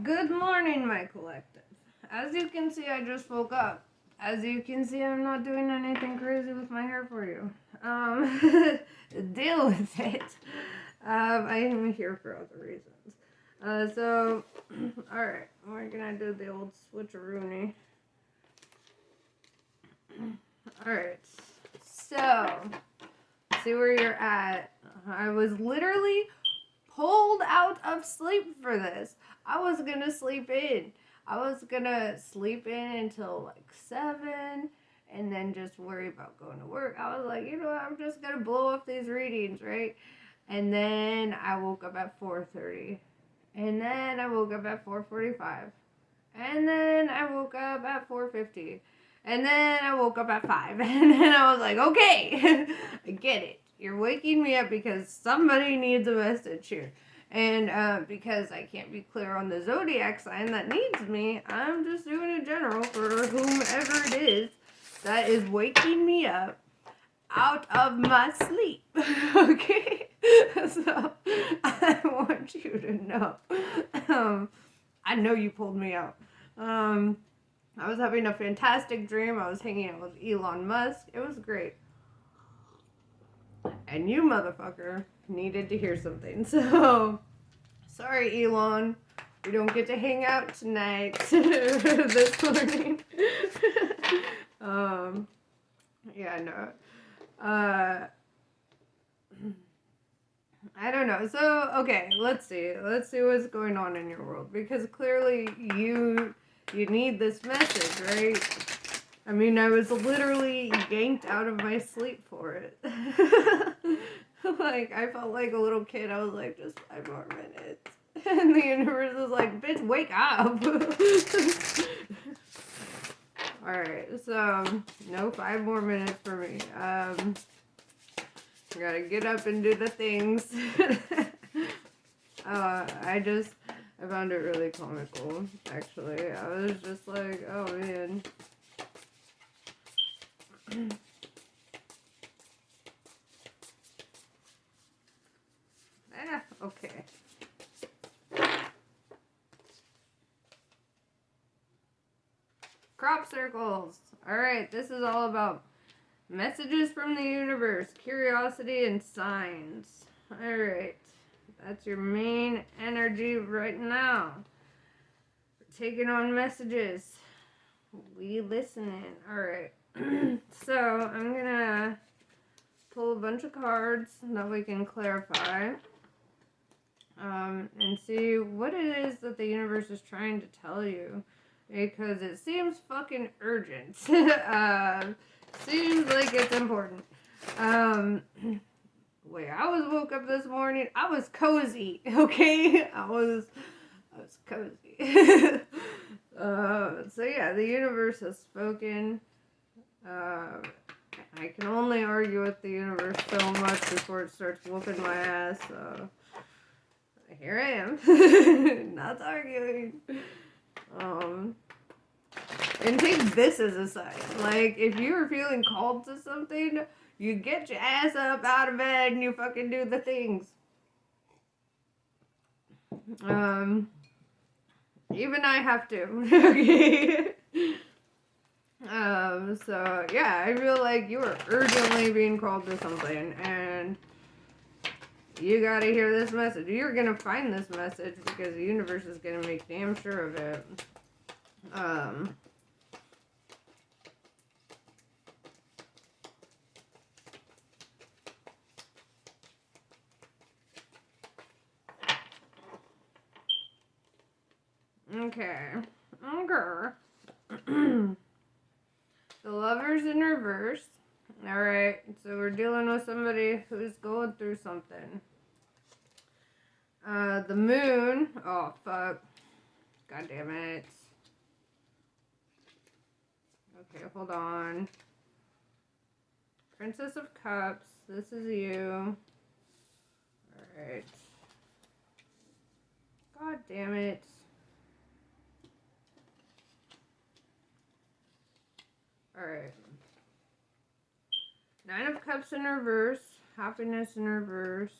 Good morning, my collective. As you can see, I just woke up. As you can see, I'm not doing anything crazy with my hair for you. Deal with it. I am here for other reasons. Alright, we're gonna do the old switcheroony. Alright, so, see where you're at. I was literally pulled out of sleep for this. I was gonna sleep in. I was gonna sleep in until like 7 and then just worry about going to work. I was like, you know what, I'm just gonna blow up these readings, right? And then I woke up at 4:30. And then I woke up at 4:45. And then I woke up at 4:50. And then I woke up at 5. And then I was like, okay, I get it. You're waking me up because somebody needs a message here. And because I can't be clear on the zodiac sign that needs me, I'm just doing it general for whomever it is that is waking me up out of my sleep. Okay? So I want you to know. I know you pulled me out. I was having a fantastic dream. I was hanging out with Elon Musk. It was great. And you, motherfucker, needed to hear something. So, sorry, Elon. We don't get to hang out tonight. This morning. Yeah, no. I don't know. So, okay, let's see. Let's see what's going on in your world. Because clearly you need this message, right? I mean, I was literally yanked out of my sleep for it. Like, I felt like a little kid. I was like, just 5 more minutes. And the universe was like, bitch, wake up. Alright, so, no 5 more minutes for me. Gotta get up and do the things. I found it really comical, actually. I was just like, oh man. Okay. Crop circles. Alright, this is all about messages from the universe, curiosity, and signs. Alright, that's your main energy right now. We're taking on messages. We listening. Alright. So, I'm gonna pull a bunch of cards that we can clarify. And see what it is that the universe is trying to tell you. Because it seems fucking urgent. Seems like it's important. The way I woke up this morning, I was cozy, okay? I was cozy. So yeah, the universe has spoken. I can only argue with the universe so much before it starts whooping my ass, so here I am. Not arguing. And take this as a sign. Like, if you're feeling called to something, you get your ass up out of bed and you fucking do the things. Even I have to. Okay. So, yeah, I feel like you are urgently being called to something, and you gotta hear this message. You're gonna find this message because the universe is gonna make damn sure of it. Okay. The Lover's in reverse. Alright, so we're dealing with somebody who's going through something. The Moon. Oh, fuck. God damn it. Okay, hold on. Princess of Cups. This is you. Alright. God damn it. Alright. 9 of Cups in reverse. Happiness in reverse.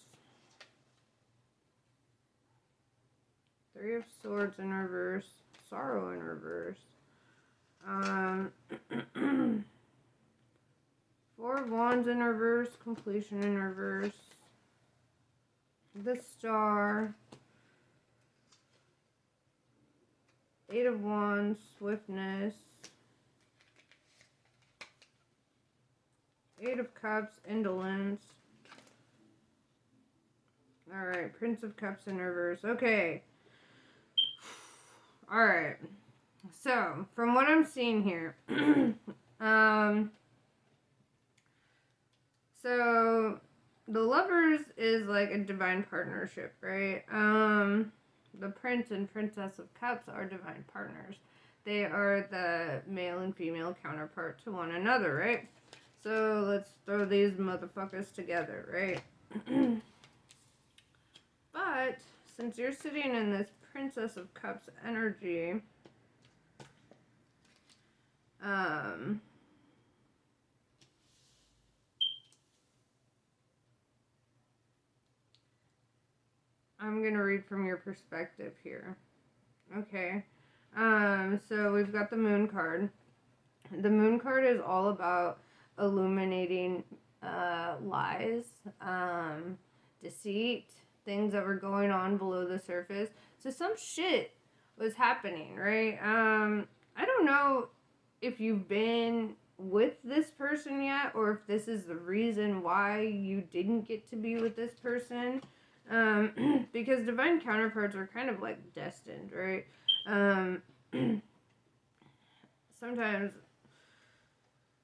Three of Swords in reverse. Sorrow in reverse. Four of Wands in reverse. Completion in reverse. The Star. Eight of Wands. Swiftness. Eight of Cups. Indolence. Alright. Prince of Cups in reverse. Okay. Alright. So, from what I'm seeing here, so the Lovers is like a divine partnership, right? The Prince and Princess of Cups are divine partners. They are the male and female counterpart to one another, right? So let's throw these motherfuckers together, right? But since you're sitting in this Princess of Cups energy, I'm going to read from your perspective here. Okay. So we've got the Moon card. The Moon card is all about illuminating lies, deceit, things that were going on below the surface. So some shit was happening, right? I don't know if you've been with this person yet, or if this is the reason why you didn't get to be with this person. Because divine counterparts are kind of like destined, right? Sometimes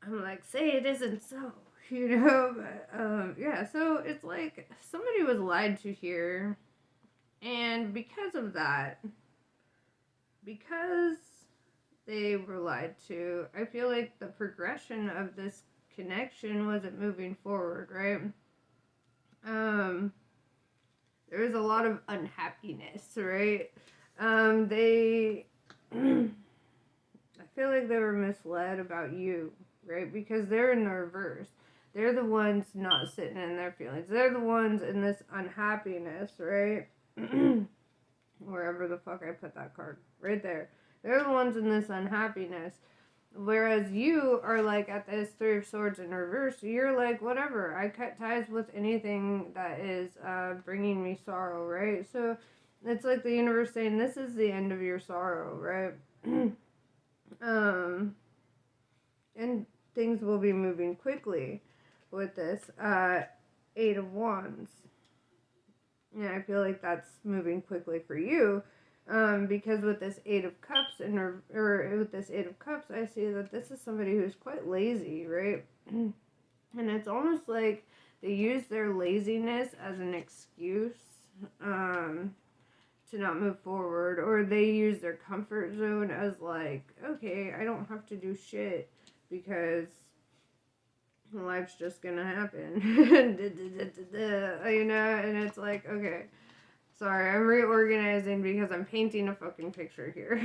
I'm like, say it isn't so, but, yeah, so it's like somebody was lied to here, and because of that, because they were lied to, I feel like the progression of this connection wasn't moving forward, right? There was a lot of unhappiness, right? I feel like they were misled about you, right? Because they're in the reverse. They're the ones not sitting in their feelings. They're the ones in this unhappiness, right? Wherever the fuck I put that card. Right there. They're the ones in this unhappiness. Whereas you are like at this Three of Swords in reverse. You're like, whatever. I cut ties with anything that is bringing me sorrow, right? So it's like the universe saying, this is the end of your sorrow, right? And things will be moving quickly with this Eight of Wands. Yeah, I feel like that's moving quickly for you, because with this Eight of Cups or with this Eight of Cups, I see that this is somebody who's quite lazy, right? And it's almost like they use their laziness as an excuse to not move forward, or they use their comfort zone as like, okay, I don't have to do shit because life's just gonna happen. And it's like, okay, sorry, I'm reorganizing because I'm painting a fucking picture here.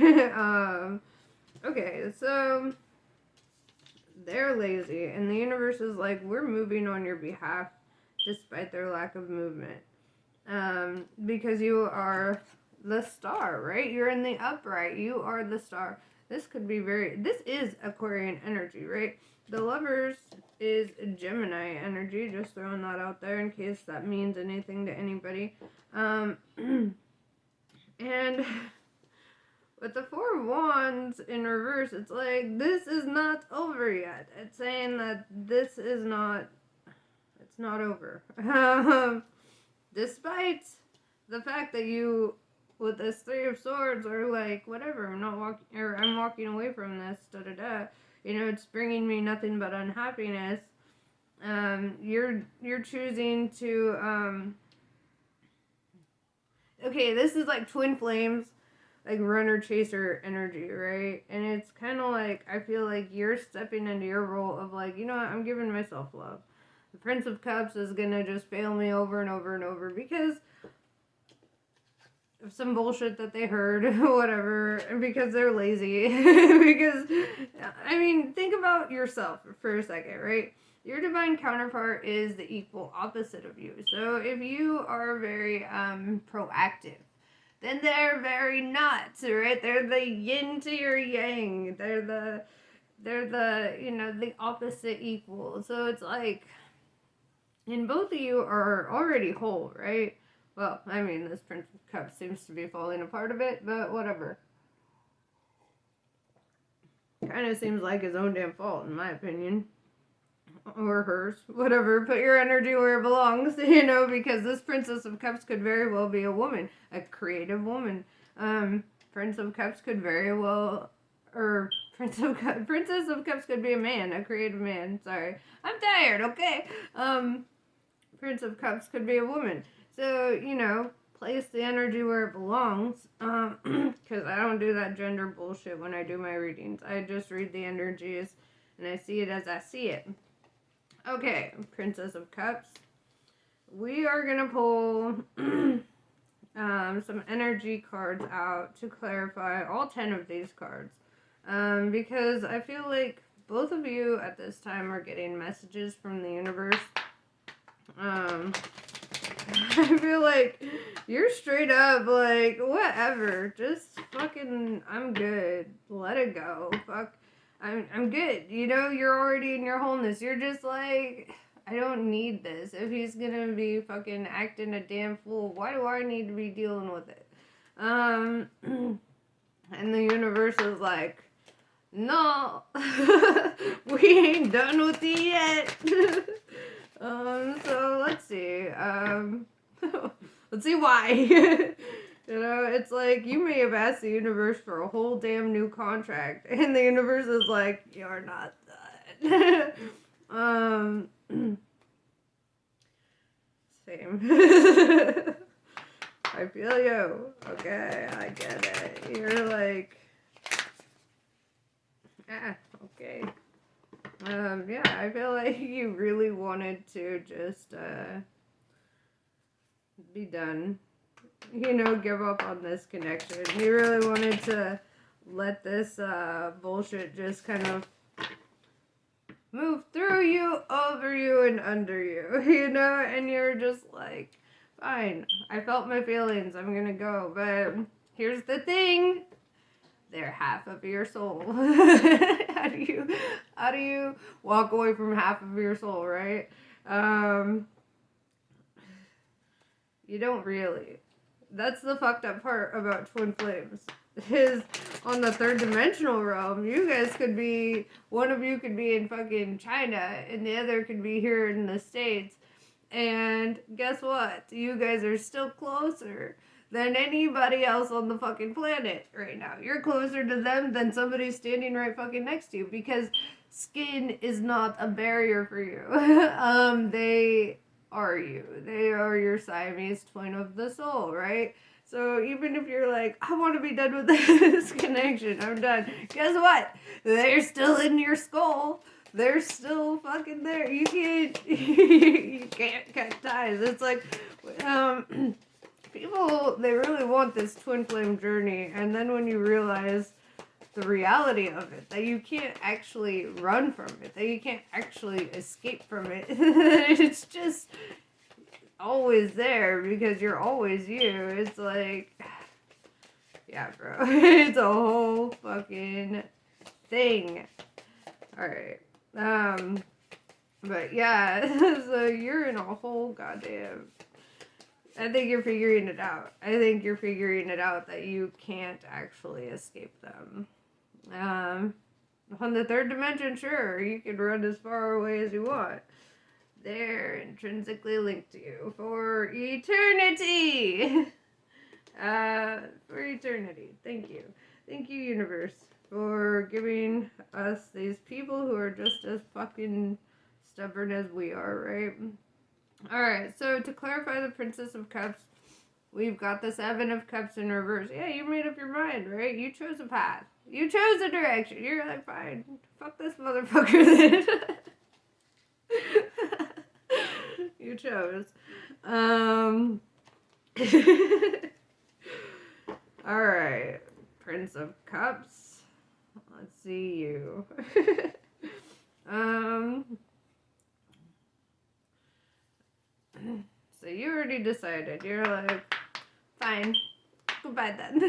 Okay, so they're lazy, and the universe is like, we're moving on your behalf despite their lack of movement. Because you are the star, right? You're in the upright. You are the star. This is Aquarian energy, right? The Lovers is Gemini energy, just throwing that out there in case that means anything to anybody. And with the Four of Wands in reverse, it's like, this is not over yet. It's saying that it's not over. Despite the fact that you, with this Three of Swords, are like, whatever, I'm walking away from this, it's bringing me nothing but unhappiness. You're choosing to, okay, this is like twin flames, like runner chaser energy, right? And it's kind of like, I feel like you're stepping into your role of like, you know what, I'm giving myself love. The Prince of Cups is gonna just fail me over and over and over because of some bullshit that they heard, whatever, and because they're lazy. Because, I mean, think about yourself for a second, right? Your divine counterpart is the equal opposite of you. So if you are very proactive, then they're very not, right? They're the yin to your yang. They're the the opposite equal. So it's like, and both of you are already whole, right? Well, I mean, this Prince of Cups seems to be falling apart a bit, but whatever. Kind of seems like his own damn fault, in my opinion. Or hers, whatever. Put your energy where it belongs, because this Princess of Cups could very well be a woman, a creative woman. Prince of Cups could very well, or Princess of Cups could be a man, a creative man. Sorry, I'm tired. Okay. Prince of Cups could be a woman. So place the energy where it belongs. Because I don't do that gender bullshit when I do my readings. I just read the energies, and I see it as I see it. Okay, Princess of Cups. We are going to pull some energy cards out to clarify all 10 of these cards. Because I feel like both of you at this time are getting messages from the universe. I feel like you're straight up like, whatever, just fucking, I'm good. Let it go. Fuck. I'm good. You're already in your wholeness. You're just like, I don't need this. If he's gonna be fucking acting a damn fool, why do I need to be dealing with it? And the universe is like, no, we ain't done with it yet. So let's see. Let's see why. It's like you may have asked the universe for a whole damn new contract, and the universe is like, you're not done. Same. I feel you. Okay, I get it. You're like, okay. Yeah, I feel like you really wanted to just, be done. Give up on this connection. You really wanted to let this, bullshit just kind of move through you, over you, and under you, and you're just like, fine, I felt my feelings, I'm gonna go, but here's the thing, they're half of your soul. How do you walk away from half of your soul, right? You don't really. That's the fucked up part about twin flames. Is on the third dimensional realm, you guys could be, one of you could be in fucking China, and the other could be here in the States. And guess what? You guys are still closer than anybody else on the fucking planet right now. You're closer to them than somebody standing right fucking next to you, because skin is not a barrier for you. They are you. They are your Siamese twin of the soul, right? So even if you're like, I want to be done with this connection, I'm done. Guess what? They're still in your skull. They're still fucking there. You can't cut ties. It's like, people, they really want this twin flame journey, and then when you realize the reality of it, that you can't actually run from it, that you can't actually escape from it, it's just always there because you're always you. It's like, yeah, bro, it's a whole fucking thing. Alright, but yeah, so you're in a whole goddamn, I think you're figuring it out. I think you're figuring it out that you can't actually escape them. On the third dimension, sure, you can run as far away as you want. They're intrinsically linked to you for eternity. For eternity. Thank you. Thank you, universe, for giving us these people who are just as fucking stubborn as we are, right? Alright, so to clarify the Princess of Cups, we've got the Seven of Cups in reverse. Yeah, you made up your mind, right? You chose a path. You chose a direction. You're like, fine, fuck this motherfucker then. You chose. Alright, Prince of Cups. Let's see you. So you already decided. You're like, fine. Goodbye then.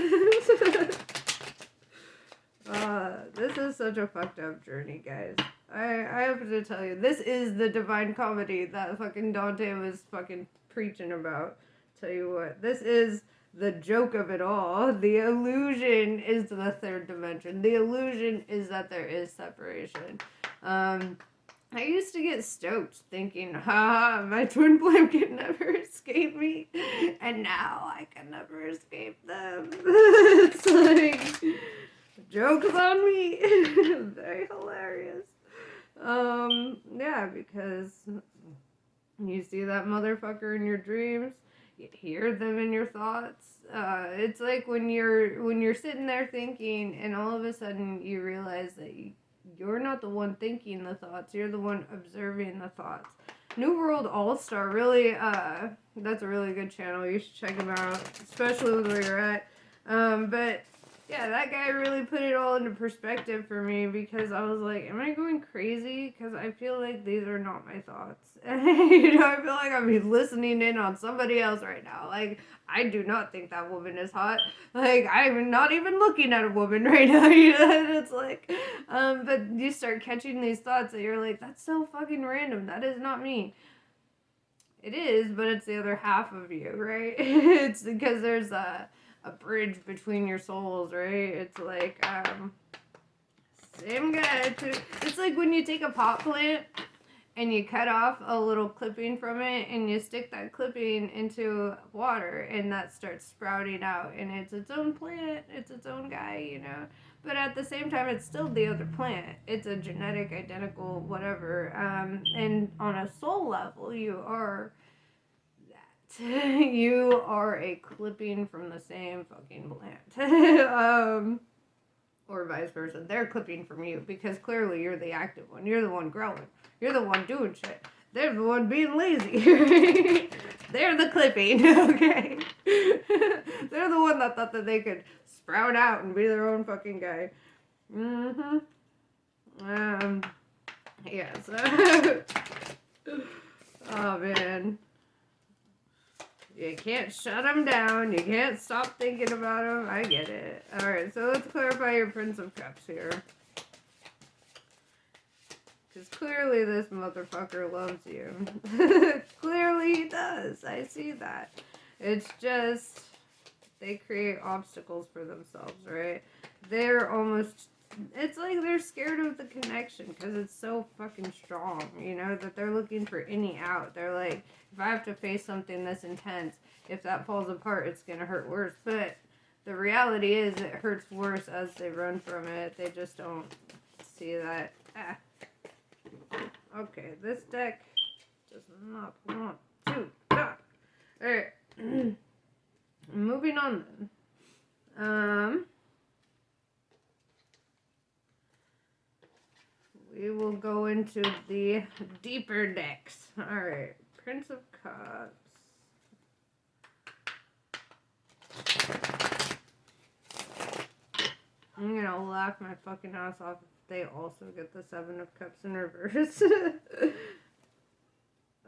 This is such a fucked up journey, guys. I have to tell you, this is the divine comedy that fucking Dante was fucking preaching about. Tell you what, this is the joke of it all. The illusion is the third dimension. The illusion is that there is separation. I used to get stoked thinking, haha, my twin flame can never escape me. And now I can never escape them. It's like, joke's on me. Very hilarious. Yeah, because you see that motherfucker in your dreams, you hear them in your thoughts. It's like when you're sitting there thinking, and all of a sudden you realize that you're not the one thinking the thoughts, you're the one observing the thoughts. New World All-Star, really, that's a really good channel. You should check him out, especially with where you're at. But yeah, that guy really put it all into perspective for me, because I was like, am I going crazy? Because I feel like these are not my thoughts. You know, I feel like I'm listening in on somebody else right now. Like, I do not think that woman is hot. Like, I'm not even looking at a woman right now. You know, it's like, but you start catching these thoughts that you're like, that's so fucking random. That is not me. It is, but it's the other half of you, right? It's because there's a bridge between your souls, right? It's like, same guy. It's like when you take a pot plant and you cut off a little clipping from it and you stick that clipping into water, and that starts sprouting out, and it's its own plant, it's its own guy, you know? But at the same time, it's still the other plant. It's a genetic, identical, whatever. And on a soul level, you are that. You are a clipping from the same fucking plant. Or vice versa. They're clipping from you, because clearly you're the active one. You're the one growing. You're the one doing shit. They're the one being lazy. They're the clipping, okay? They're the one that thought that they could sprout out and be their own fucking guy. Yeah, so... Oh, man. You can't shut them down. You can't stop thinking about them. I get it. Alright, so let's clarify your Prince of Cups here. Because clearly this motherfucker loves you. Clearly he does. I see that. It's just, they create obstacles for themselves, right? They're almost, it's like they're scared of the connection because it's so fucking strong, you know, that they're looking for any out. They're like, if I have to face something this intense, if that falls apart, it's going to hurt worse. But the reality is it hurts worse as they run from it. They just don't see that. Okay, this deck does not want to stop. Alright. Moving on then. We will go into the deeper decks. Alright. Prince of Cups. I'm gonna laugh my fucking ass off if they also get the Seven of Cups in reverse.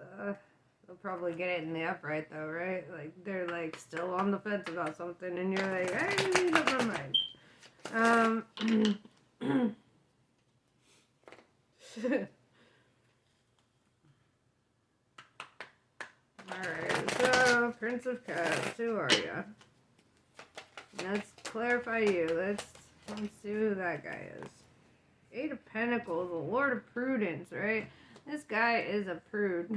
They'll probably get it in the upright though, right? Like, they're like still on the fence about something and you're like, I made up my mind. Alright, so Prince of Cups, who are you? Let's clarify you. Let's see who that guy is. Eight of Pentacles, the Lord of Prudence, right? This guy is a prude.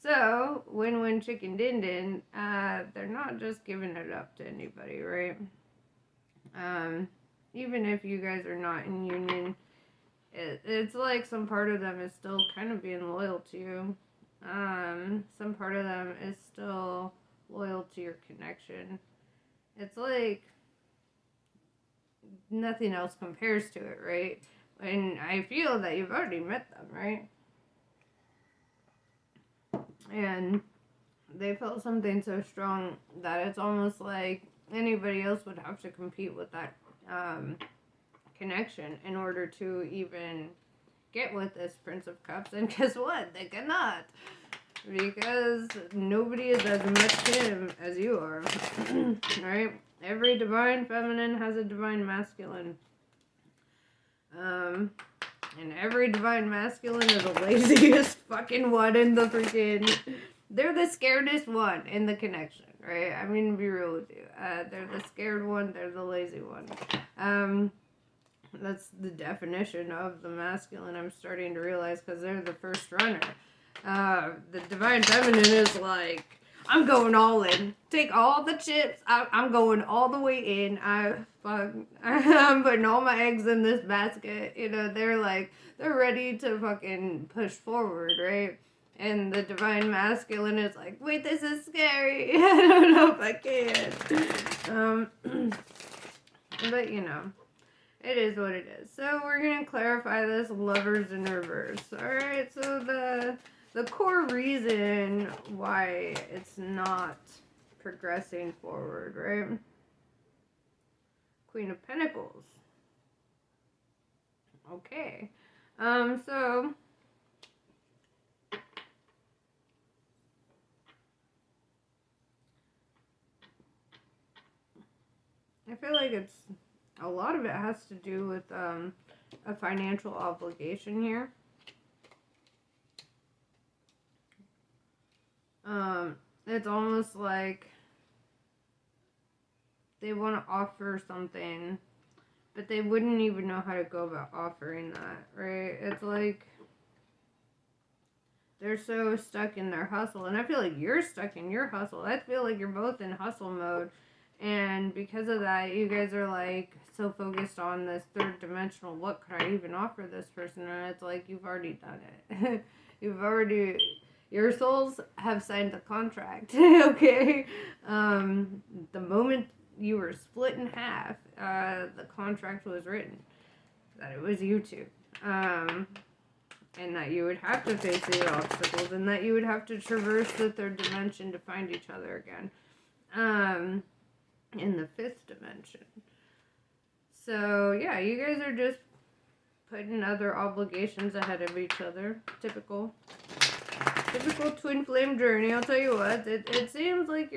So, win-win chicken din-din, they're not just giving it up to anybody, right? Even if you guys are not in union, it's like some part of them is still kind of being loyal to you. Some part of them is still loyal to your connection. It's like nothing else compares to it, right? And I feel that you've already met them, right? And they felt something so strong that it's almost like anybody else would have to compete with that connection in order to even get with this Prince of Cups. And guess what? They cannot. Because nobody is as much him as you are. Right? Every divine feminine has a divine masculine. And every divine masculine is the laziest fucking one in the freaking... They're the scaredest one in the connection, right? I'm gonna be real with you. They're the scared one, they're the lazy one. That's the definition of the masculine, I'm starting to realize, because they're the first runner. The divine feminine is like, I'm going all in. Take all the chips. I'm going all the way in. I'm putting all my eggs in this basket. You know, they're ready to fucking push forward, right? And the divine masculine is like, wait, this is scary. I don't know if I can. But you know, it is what it is. So we're gonna clarify this lovers in reverse. All right. So the core reason why it's not progressing forward, right? Queen of Pentacles. Okay. So I feel like a lot of it has to do with a financial obligation here. It's almost like they want to offer something, but they wouldn't even know how to go about offering that, right? It's like they're so stuck in their hustle, and I feel like you're stuck in your hustle. I feel like you're both in hustle mode, and because of that, you guys are like so focused on this third dimensional, what could I even offer this person? And it's like, you've already done it. Your souls have signed the contract. Okay. The moment you were split in half, the contract was written that it was you two. And that you would have to face these obstacles, and that you would have to traverse the third dimension to find each other again. In the fifth dimension. So, yeah, you guys are just putting other obligations ahead of each other. Typical twin flame journey. I'll tell you what, it seems like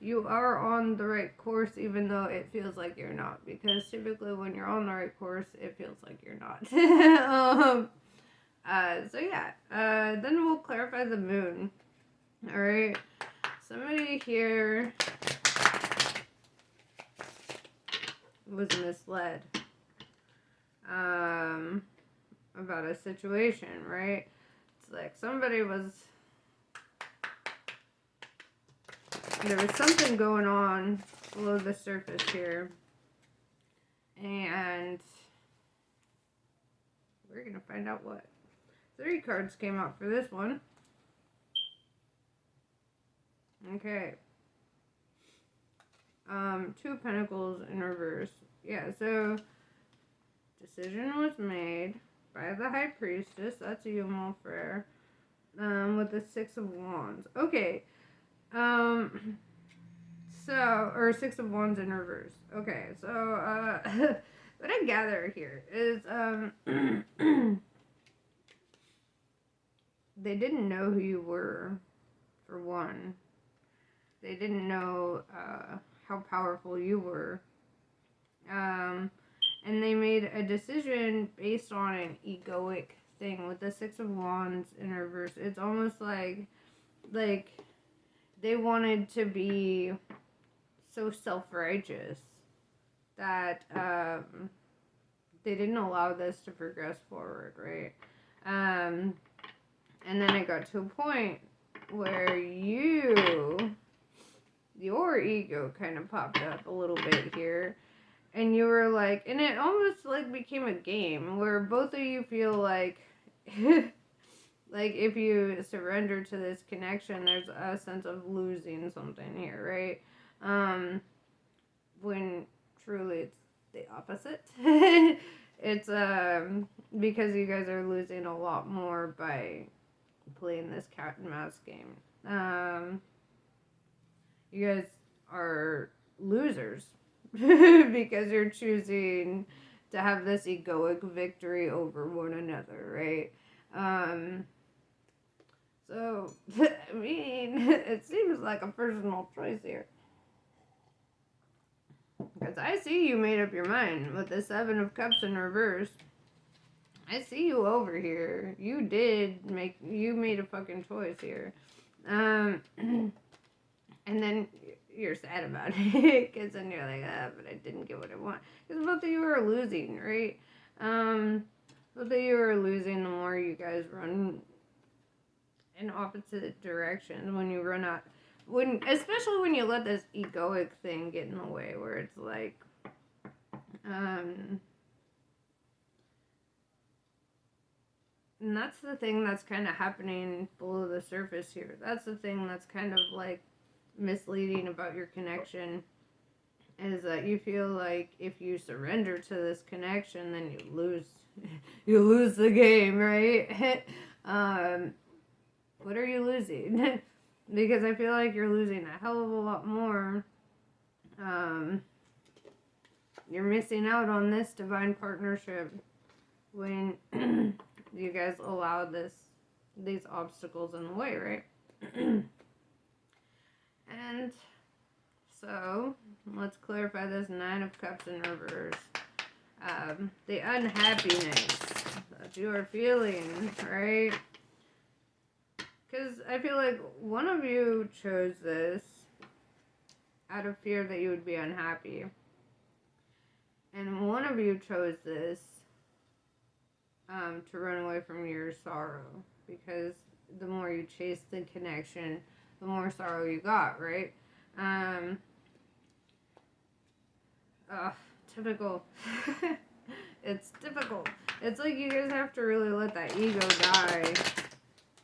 you are on the right course, even though it feels like you're not. Because typically when you're on the right course, it feels like you're not. So yeah, then we'll clarify the moon. Alright, somebody here was misled about a situation, right? It's like there was something going on below the surface here, and we're gonna find out what. 3 cards came out for this one. Okay. 2 of Pentacles in reverse. Yeah, so decision was made by the High Priestess. That's a Yumal Frere. With the 6 of Wands. Okay. Or 6 of Wands in reverse. Okay, so, what I gather here is, they didn't know who you were, for one. They didn't know, how powerful you were. And they made a decision based on an egoic thing with the 6 of Wands in reverse. It's almost like they wanted to be so self-righteous that they didn't allow this to progress forward, right? And then it got to a point where your ego kind of popped up a little bit here. And you were like, and it almost like became a game where both of you feel like, like if you surrender to this connection, there's a sense of losing something here, right? When truly it's the opposite. It's because you guys are losing a lot more by playing this cat and mouse game. You guys are losers because you're choosing to have this egoic victory over one another, right? So, I mean, it seems like a personal choice here. Because I see you made up your mind with the Seven of Cups in reverse. I see you over here. You made a fucking choice here. And then you're sad about it. Because then you're like, but I didn't get what I want. Because both of you are losing, right? Both of you are losing the more you guys run in opposite directions when you run out. Especially when you let this egoic thing get in the way, where it's like, and that's the thing that's kind of happening below the surface here. That's the thing that's kind of like misleading about your connection, is that you feel like if you surrender to this connection, then you lose the game, right? What are you losing? Because I feel like you're losing a hell of a lot more. You're missing out on this divine partnership when you guys allow these obstacles in the way, right? And so, let's clarify this Nine of Cups in reverse. The unhappiness that you are feeling, right? Because I feel like one of you chose this out of fear that you would be unhappy. And one of you chose this to run away from your sorrow. Because the more you chase the connection, the more sorrow you got, right? Typical. It's difficult. It's like you guys have to really let that ego die